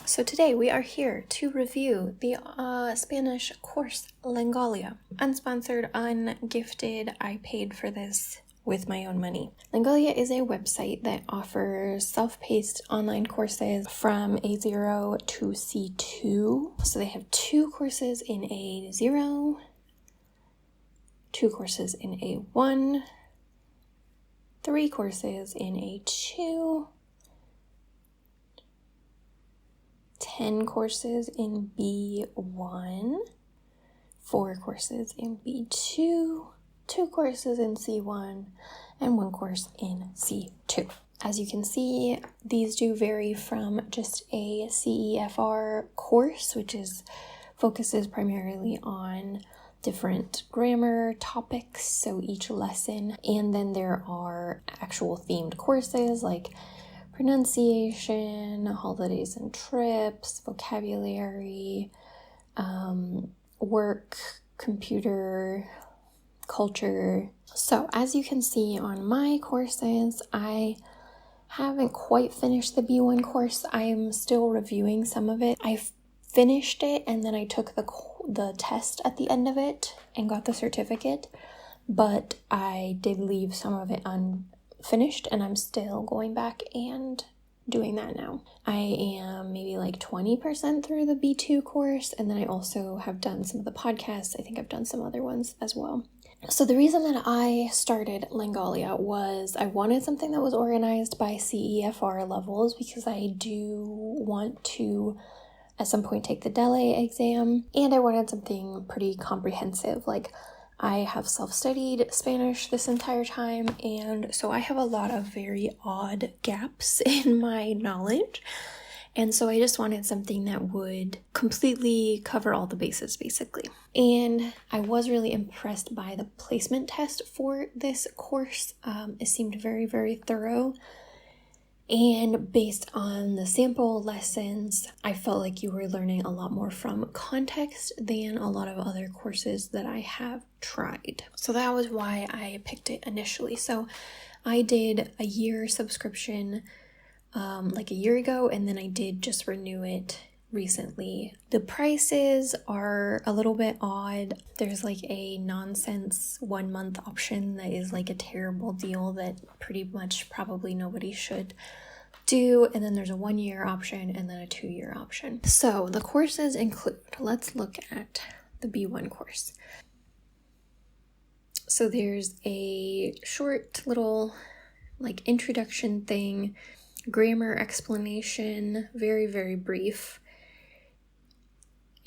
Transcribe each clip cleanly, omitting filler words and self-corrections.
So today we are here to review the Spanish course Lengalia. Unsponsored, ungifted, I paid for this with my own money. Lengalia is a website that offers self-paced online courses from A0 to C2. So they have 2 courses in A0, 2 courses in A1, 3 courses in A2, 10 courses in B1, 4 courses in B2, 2 courses in C1, and 1 course in C2. As you can see, these do vary from just a CEFR course, which focuses primarily on different grammar topics, so each lesson, and then there are actual themed courses like pronunciation, holidays and trips, vocabulary, work, computer, culture. So as you can see on my courses, I haven't quite finished the B1 course. I am still reviewing some of it. I finished it and then I took the test at the end of it and got the certificate, but I did leave some of it unfinished and I'm still going back and doing that now. I am maybe like 20% through the B2 course, and then I also have done some of the podcasts. I think I've done some other ones as well. So the reason that I started Lengalia was I wanted something that was organized by CEFR levels because I do want to at some point take the DELE exam, and I wanted something pretty comprehensive. Like, I have self-studied Spanish this entire time, and so I have a lot of very odd gaps in my knowledge, and so I just wanted something that would completely cover all the bases, basically. And I was really impressed by the placement test for this course. It seemed very, very thorough. And based on the sample lessons, I felt like you were learning a lot more from context than a lot of other courses that I have tried. So that was why I picked it initially. So I did a year subscription like a year ago, and then I did just renew it recently. The prices are a little bit odd. There's like a nonsense 1-month option that is like a terrible deal that pretty much probably nobody should do, and then there's a 1-year option and then a 2-year option. So the courses include, let's look at the B1 course. So there's a short little like introduction thing, grammar explanation, very, very brief.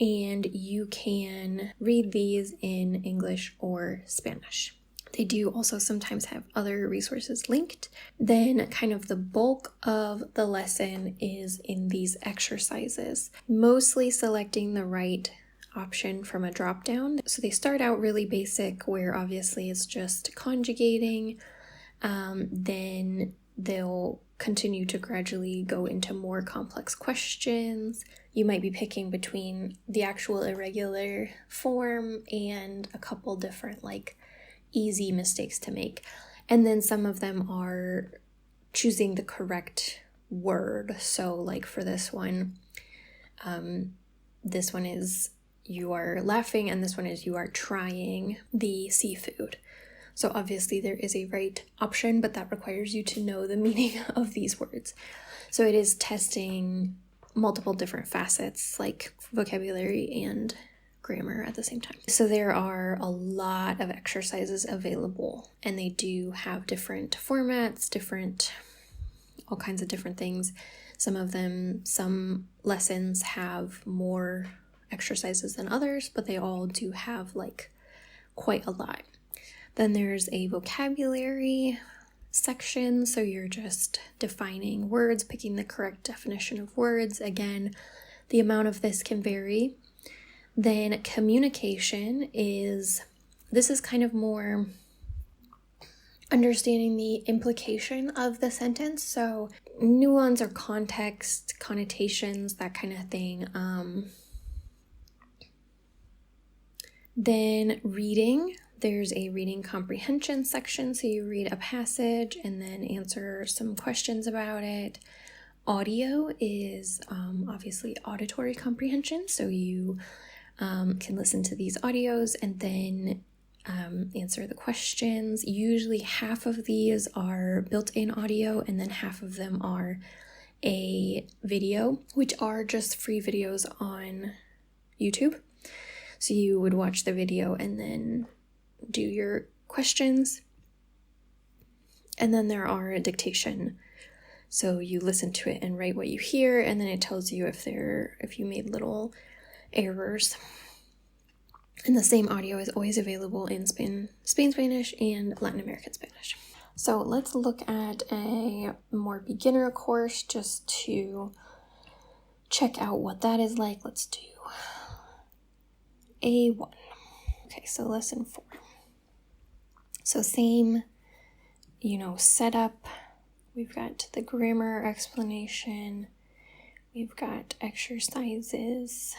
And you can read these in English or Spanish. They do also sometimes have other resources linked. Then kind of the bulk of the lesson is in these exercises, mostly selecting the right option from a drop-down. So they start out really basic, where obviously it's just conjugating. Then they'll continue to gradually go into more complex questions. You might be picking between the actual irregular form and a couple different like easy mistakes to make. And then some of them are choosing the correct word. So like for this one is you are laughing, and this one is you are trying the seafood. So obviously there is a right option, but that requires you to know the meaning of these words. So it is testing multiple different facets like vocabulary and grammar at the same time. So there are a lot of exercises available, and they do have different formats, all kinds of different things. Some lessons have more exercises than others, but they all do have like quite a lot. Then there's a vocabulary section, so you're just defining words, picking the correct definition of words. Again, the amount of this can vary. Then communication this is kind of more understanding the implication of the sentence, so nuance or context, connotations, that kind of thing. Then reading. There's a reading comprehension section, so you read a passage and then answer some questions about it. audio is obviously auditory comprehension, so you can listen to these audios and then answer the questions. Usually half of these are built-in audio and then half of them are a video, which are just free videos on YouTube. So you would watch the video and then do your questions. And then there are a dictation. So you listen to it and write what you hear, and then it tells you if you made little errors. And the same audio is always available in Spain Spanish and Latin American Spanish. So let's look at a more beginner course just to check out what that is like. Let's do A1. Okay, so lesson 4. So same, setup. We've got the grammar explanation. We've got exercises.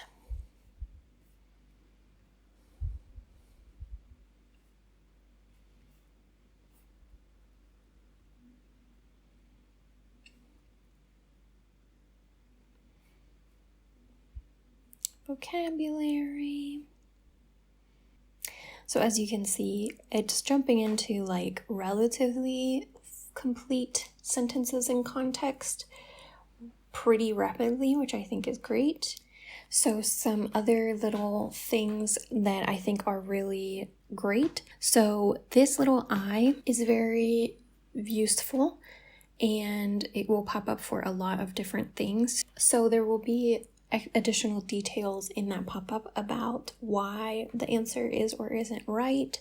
Vocabulary. So as you can see, it's jumping into like relatively complete sentences in context pretty rapidly, which I think is great. So some other little things that I think are really great. So this little I is very useful and it will pop up for a lot of different things. So there will be additional details in that pop-up about why the answer is or isn't right.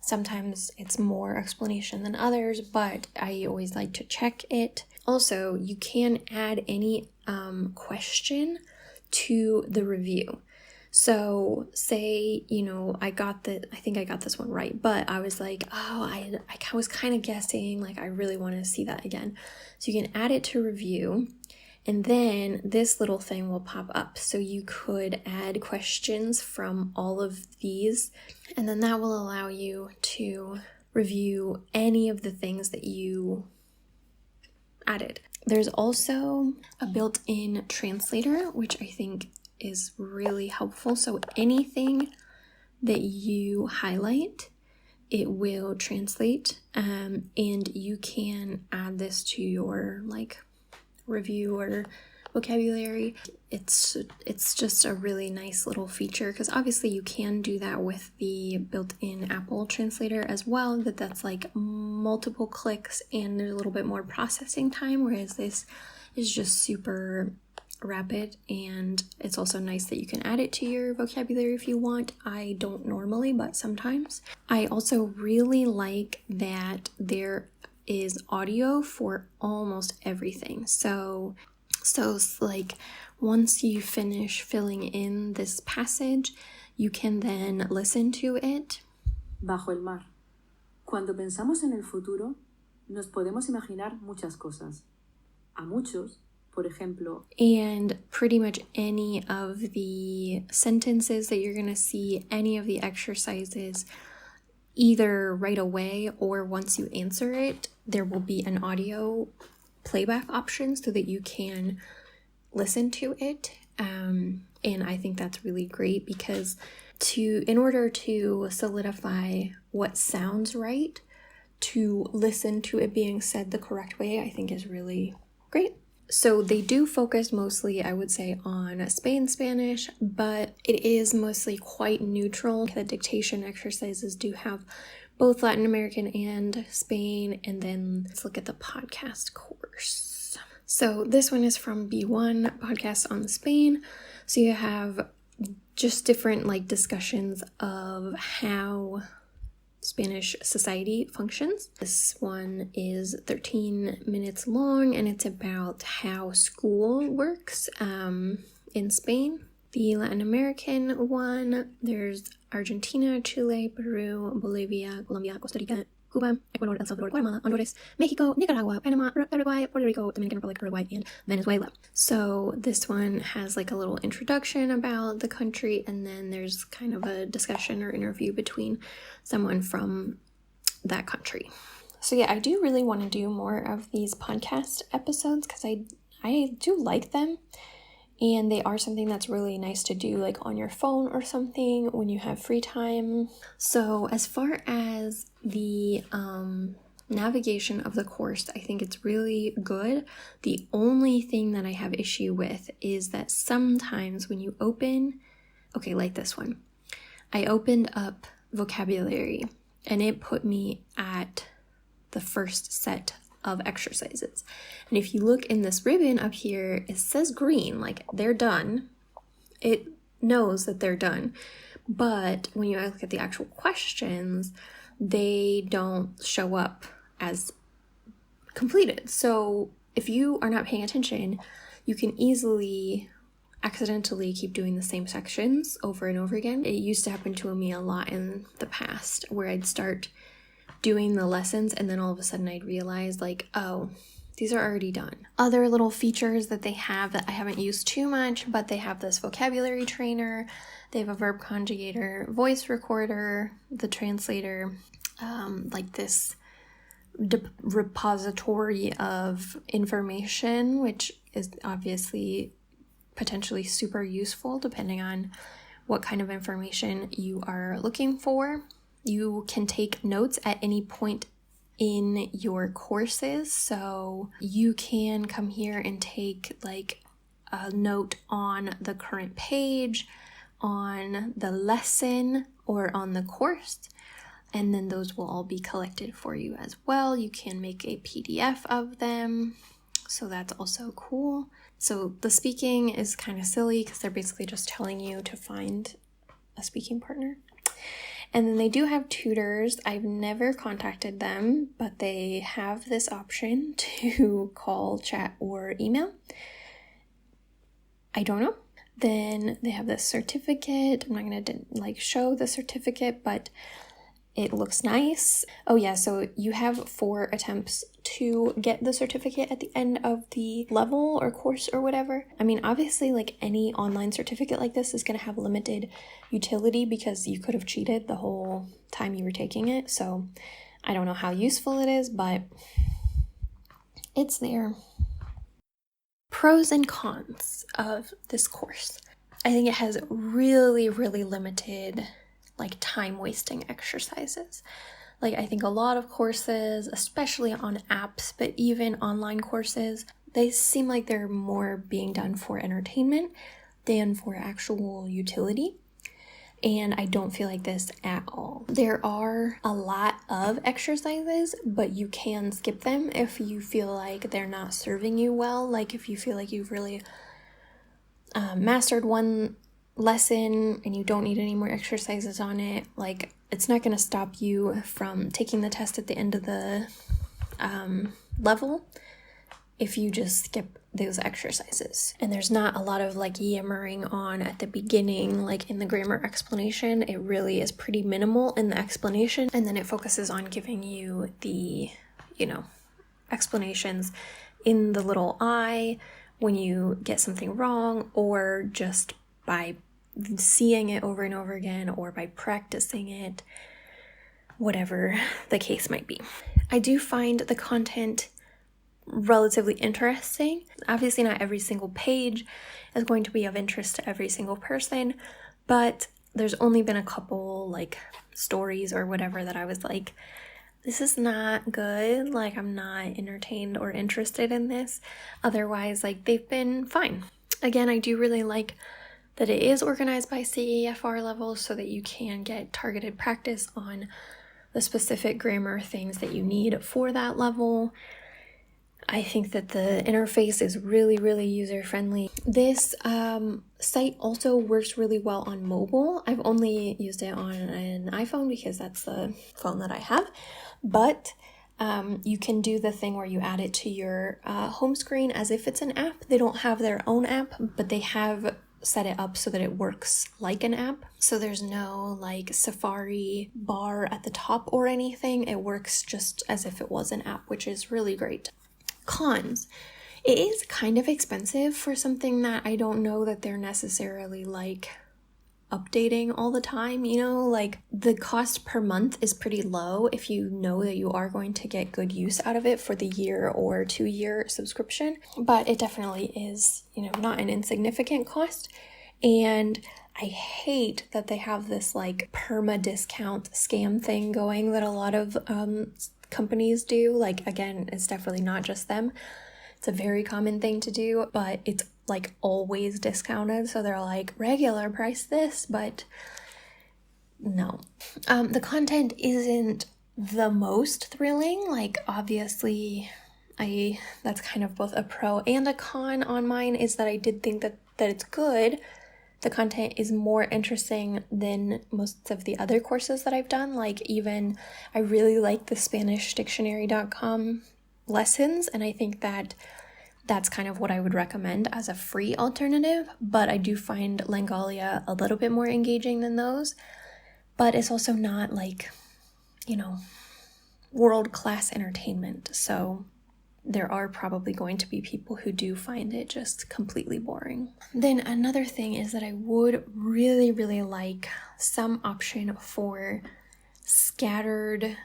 Sometimes it's more explanation than others, but I always like to check it. Also, you can add any question to the review. So say, I think I got this one right, but I was like, I was kind of guessing, like I really want to see that again. So you can add it to review. And then this little thing will pop up. So you could add questions from all of these, and then that will allow you to review any of the things that you added. There's also a built-in translator, which I think is really helpful. So anything that you highlight, it will translate, and you can add this to your review or vocabulary. It's just a really nice little feature, because obviously you can do that with the built-in Apple translator as well, that's like multiple clicks and there's a little bit more processing time, whereas this is just super rapid. And it's also nice that you can add it to your vocabulary if you want. I don't normally, but sometimes. I also really like that there is audio for almost everything. So like once you finish filling in this passage, you can then listen to it. Bajo el mar. Cuando pensamos en el futuro, nos podemos imaginar muchas cosas. A muchos, por ejemplo. And pretty much any of the sentences that you're going to see, any of the exercises, either right away or once you answer it, there will be an audio playback option so that you can listen to it. And I think that's really great, because in order to solidify what sounds right, to listen to it being said the correct way, I think is really great. So they do focus mostly, I would say, on Spain Spanish, but it is mostly quite neutral. The dictation exercises do have both Latin American and Spain. And then let's look at the podcast course. So this one is from B1, Podcasts on Spain. So you have just different discussions of how Spanish society functions. This one is 13 minutes long, and it's about how school works in Spain. The Latin American one, there's Argentina, Chile, Peru, Bolivia, Colombia, Costa Rica, Cuba, Ecuador, El Salvador, Guatemala, Honduras, Mexico, Nicaragua, Panama, Uruguay, Puerto Rico, Dominican Republic, Uruguay, and Venezuela. So this one has a little introduction about the country, and then there's kind of a discussion or interview between someone from that country. So yeah, I do really want to do more of these podcast episodes, because I do like them. And they are something that's really nice to do like on your phone or something when you have free time. So as far as the navigation of the course, I think it's really good. The only thing that I have issue with is that sometimes when you open, okay, like this one, I opened up vocabulary and it put me at the first set of exercises. And if you look in this ribbon up here, it says green, like they're done. It knows that they're done. But when you look at the actual questions, they don't show up as completed. So if you are not paying attention, you can easily accidentally keep doing the same sections over and over again. It used to happen to me a lot in the past where I'd start doing the lessons and then all of a sudden I'd realize like, oh, these are already done. Other little features that they have that I haven't used too much, but they have this vocabulary trainer, they have a verb conjugator, voice recorder, the translator, like this repository of information, which is obviously potentially super useful depending on what kind of information you are looking for. You can take notes at any point in your courses. So you can come here and take like a note on the current page, on the lesson, or on the course. And then those will all be collected for you as well. You can make a PDF of them. So that's also cool. So the speaking is kind of silly because they're basically just telling you to find a speaking partner. And then they do have tutors. I've never contacted them, but they have this option to call, chat, or email. I don't know. Then they have this certificate. I'm not going to show the certificate, but it looks nice. Oh yeah, so you have 4 attempts to get the certificate at the end of the level or course or whatever. I mean, obviously like any online certificate like this is going to have limited utility because you could have cheated the whole time you were taking it. So I don't know how useful it is, but it's there. Pros and cons of this course. I think it has really, really limited like time wasting exercises. Like I think a lot of courses, especially on apps, but even online courses, they seem like they're more being done for entertainment than for actual utility. And I don't feel like this at all. There are a lot of exercises, but you can skip them if you feel like they're not serving you well. Like if you feel like you've really mastered one lesson and you don't need any more exercises on it, like it's not going to stop you from taking the test at the end of the level if you just skip those exercises. And there's not a lot of like yammering on at the beginning, like in the grammar explanation. It really is pretty minimal in the explanation, and then it focuses on giving you the, explanations in the little I when you get something wrong, or just by seeing it over and over again, or by practicing it, whatever the case might be. I do find the content relatively interesting. Obviously not every single page is going to be of interest to every single person, but there's only been a couple like stories or whatever that I was like, this is not good, like I'm not entertained or interested in this. Otherwise, like they've been fine. Again, I do really like that it is organized by CEFR levels so that you can get targeted practice on the specific grammar things that you need for that level. I think that the interface is really, really user-friendly. This site also works really well on mobile. I've only used it on an iPhone because that's the phone that I have, but you can do the thing where you add it to your home screen as if it's an app. They don't have their own app, but they have set it up so that it works like an app. So there's no like Safari bar at the top or anything. It works just as if it was an app, which is really great. Cons. It is kind of expensive for something that I don't know that they're necessarily like updating all the time, you know, like the cost per month is pretty low if you know that you are going to get good use out of it for the year or 2-year subscription, but it definitely is, you know, not an insignificant cost. And I hate that they have this like perma discount scam thing going that a lot of companies do. Like, again, it's definitely not just them. It's a very common thing to do, but it's like always discounted. So they're like regular price this, but no. The content isn't the most thrilling. Like, obviously, that's kind of both a pro and a con on mine, is that I did think that it's good. The content is more interesting than most of the other courses that I've done. Like, even I really like the SpanishDictionary.com lessons, and I think that that's kind of what I would recommend as a free alternative, but I do find Lengalia a little bit more engaging than those. But it's also not like, you know, world-class entertainment, so there are probably going to be people who do find it just completely boring. Then another thing is that I would really, really like some option for staggered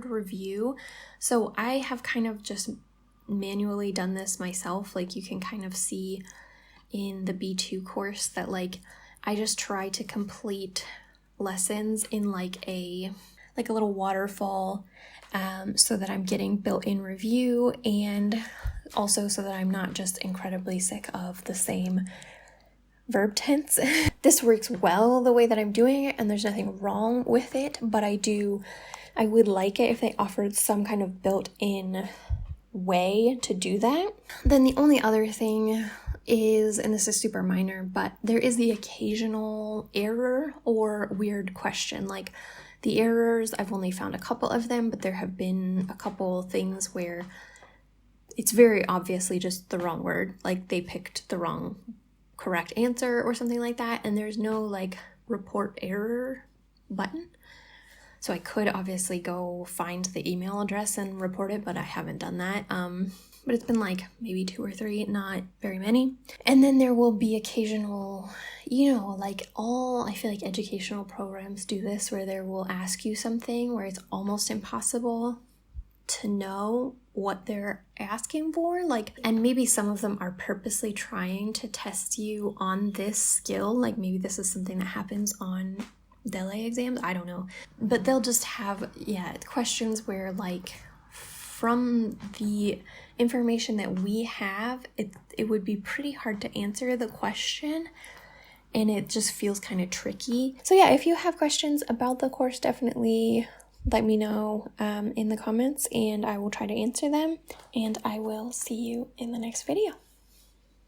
review. So I have kind of just manually done this myself. Like, you can kind of see in the B2 course that like I just try to complete lessons in like a little waterfall, so that I'm getting built-in review, and also so that I'm not just incredibly sick of the same verb tense. This works well the way that I'm doing it, and there's nothing wrong with it, but I would like it if they offered some kind of built-in way to do that. Then the only other thing is, and this is super minor, but there is the occasional error or weird question. Like, the errors, I've only found a couple of them, but there have been a couple things where it's very obviously just the wrong word. Like, they picked the wrong correct answer or something like that, and there's no like report error button. So I could obviously go find the email address and report it, but I haven't done that. But it's been like maybe 2 or 3, not very many. And then there will be occasional, you know, like I feel like educational programs do this, where they will ask you something where it's almost impossible to know what they're asking for. Like, and maybe some of them are purposely trying to test you on this skill. Like, maybe this is something that happens on DELE exams, I don't know. But they'll just have, questions where like, from the information that we have, it would be pretty hard to answer the question, and it just feels kind of tricky. So yeah, if you have questions about the course, definitely let me know in the comments, and I will try to answer them, and I will see you in the next video.